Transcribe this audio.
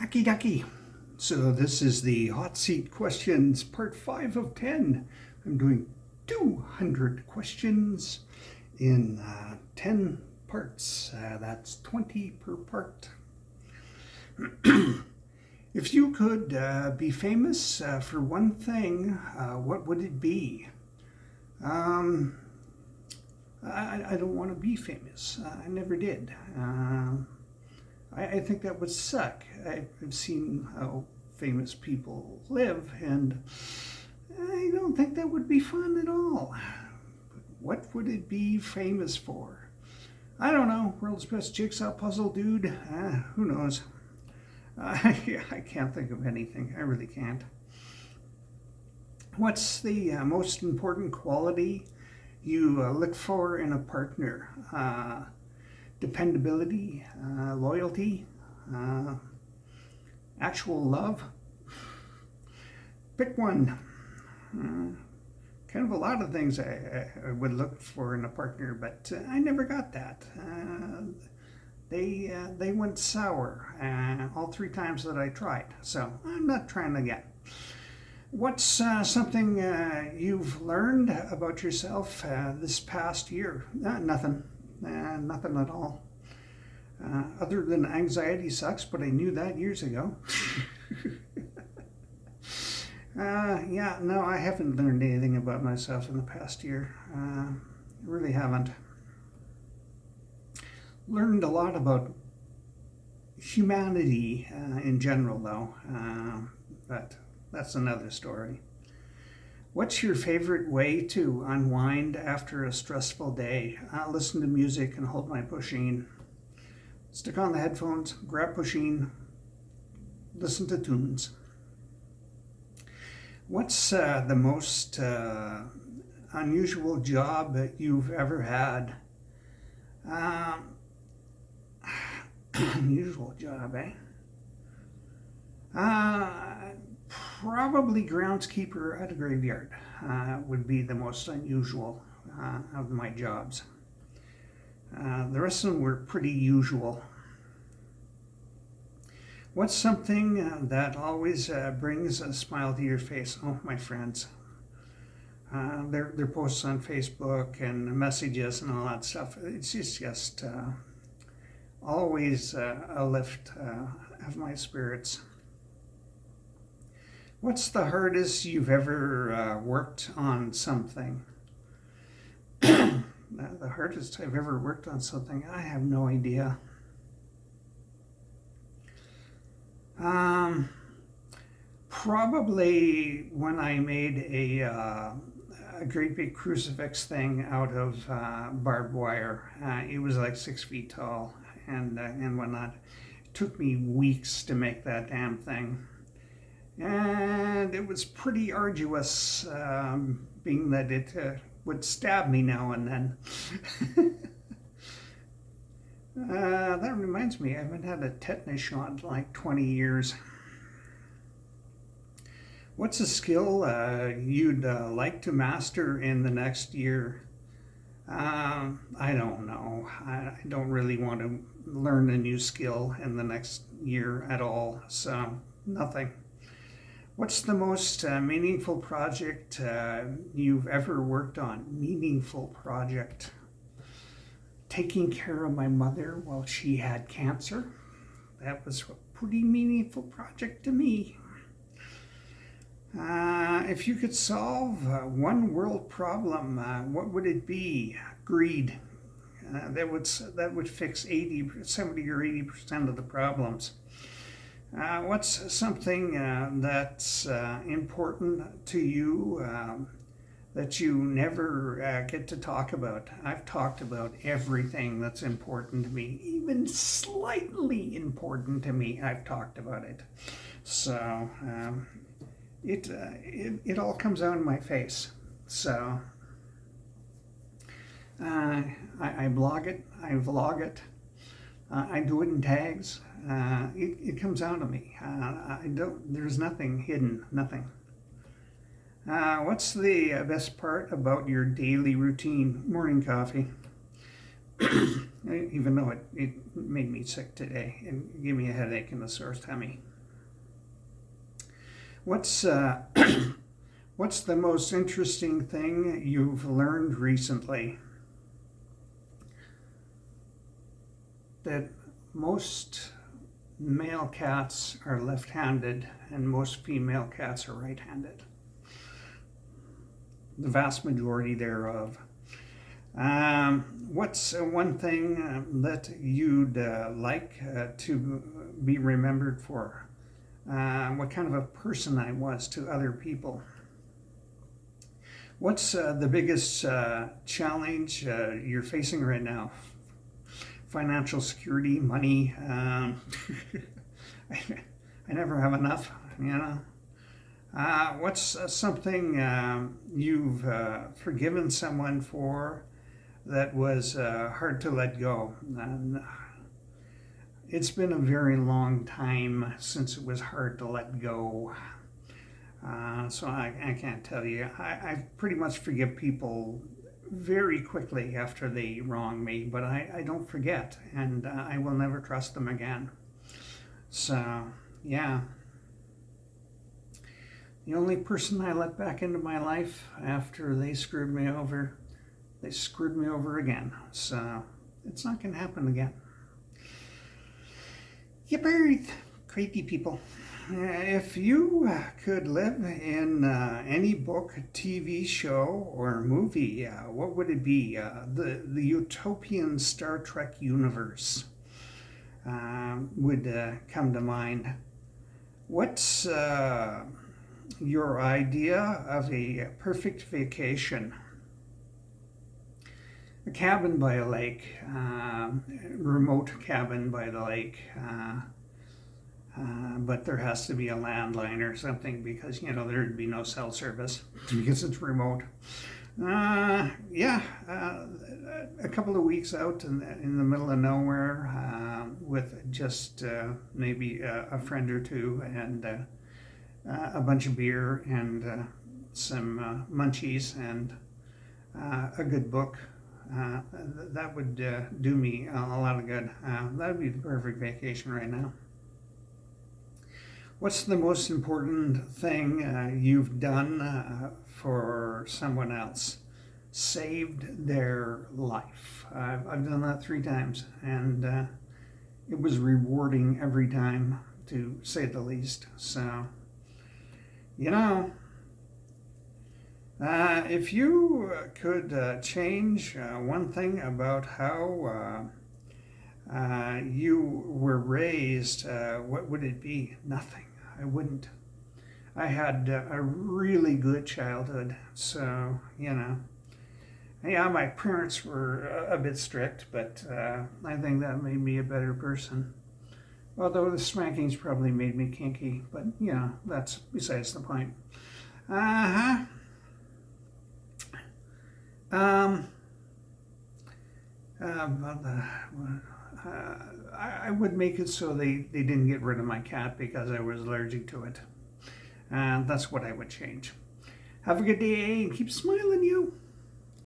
Hacky ducky. So this is the hot seat questions, part 5 of 10. I'm doing 200 questions in 10 parts. That's 20 per part. If you could be famous for one thing, what would it be? I don't want to be famous. I never did. I think that would suck. I've seen how famous people live, and I don't think that would be fun at all. But what would it be famous for? I don't know. World's best jigsaw puzzle dude? Who knows? I can't think of anything. I really can't. What's the most important quality you look for in a partner? Dependability, loyalty, actual love. Pick one. Kind of a lot of things I would look for in a partner, but I never got that. They went sour all 3 times that I tried, so I'm not trying again. What's something you've learned about yourself this past year? Nothing. Nothing at all. Other than anxiety sucks, but I knew that years ago. No, I haven't learned anything about myself in the past year. Really haven't. Learned a lot about humanity in general, though, but that's another story. What's your favorite way to unwind after a stressful day? Listen to music and hold my pusheen. Stick on the headphones, grab pusheen, listen to tunes. What's the most unusual job that you've ever had? Unusual job, eh? Probably groundskeeper at a graveyard would be the most unusual of my jobs. The rest of them were pretty usual. What's something that always brings a smile to your face? Oh, my friends. Their posts on Facebook and messages and all that stuff. It's just always a lift of my spirits. What's the hardest you've ever worked on something? The hardest I've ever worked on something? I have no idea. Probably when I made a great big crucifix thing out of barbed wire. It was like 6 feet tall and whatnot. It took me weeks to make that damn thing. And it was pretty arduous, being that it would stab me now and then. That reminds me, I haven't had a tetanus shot in like 20 years. What's a skill you'd like to master in the next year? I don't know. I don't really want to learn a new skill in the next year at all, so nothing. What's the most meaningful project you've ever worked on? Meaningful project. Taking care of my mother while she had cancer. That was a pretty meaningful project to me. If you could solve one world problem, what would it be? Greed. That would fix 70 or 80% of the problems. What's something that's important to you that you never get to talk about? I've talked about everything that's important to me, even slightly important to me. I've talked about it. So it all comes out in my face. So I blog it, I vlog it, I do it in tags. It comes out of me. There's nothing hidden, nothing. What's the best part about your daily routine? Morning coffee. Even though it made me sick today and gave me a headache and a sore tummy. What's what's the most interesting thing you've learned recently? That most male cats are left-handed and most female cats are right-handed. The vast majority thereof. What's one thing that you'd like to be remembered for? What kind of a person I was to other people? What's the biggest challenge you're facing right now? Financial security, money. I never have enough, you know. What's something you've forgiven someone for that was hard to let go? It's been a very long time since it was hard to let go. So I can't tell you. I pretty much forgive people very quickly after they wrong me, but I don't forget, and I will never trust them again. So, yeah. The only person I let back into my life after they screwed me over again. So, it's not going to happen again. Yippee! Crazy people. If you could live in any book, TV show, or movie, what would it be? The utopian Star Trek universe would come to mind. What's your idea of a perfect vacation? A cabin by a lake, remote cabin by the lake. But there has to be a landline or something because, you know, there'd be no cell service because it's remote. A couple of weeks out in the middle of nowhere with just maybe a friend or two and a bunch of beer and some munchies and a good book. That would do me a lot of good. That would be the perfect vacation right now. What's the most important thing you've done for someone else? Saved their life. I've done that 3 times, and it was rewarding every time, to say the least. So, you know, if you could change one thing about how you were raised, what would it be? Nothing. I wouldn't. I had a really good childhood, so, you know. Yeah, my parents were a bit strict, but I think that made me a better person. Although the spankings probably made me kinky, but, you know, that's besides the point. Uh-huh. I would make it so they didn't get rid of my cat because I was allergic to it. That's what I would change. Have a good day and keep smiling, you.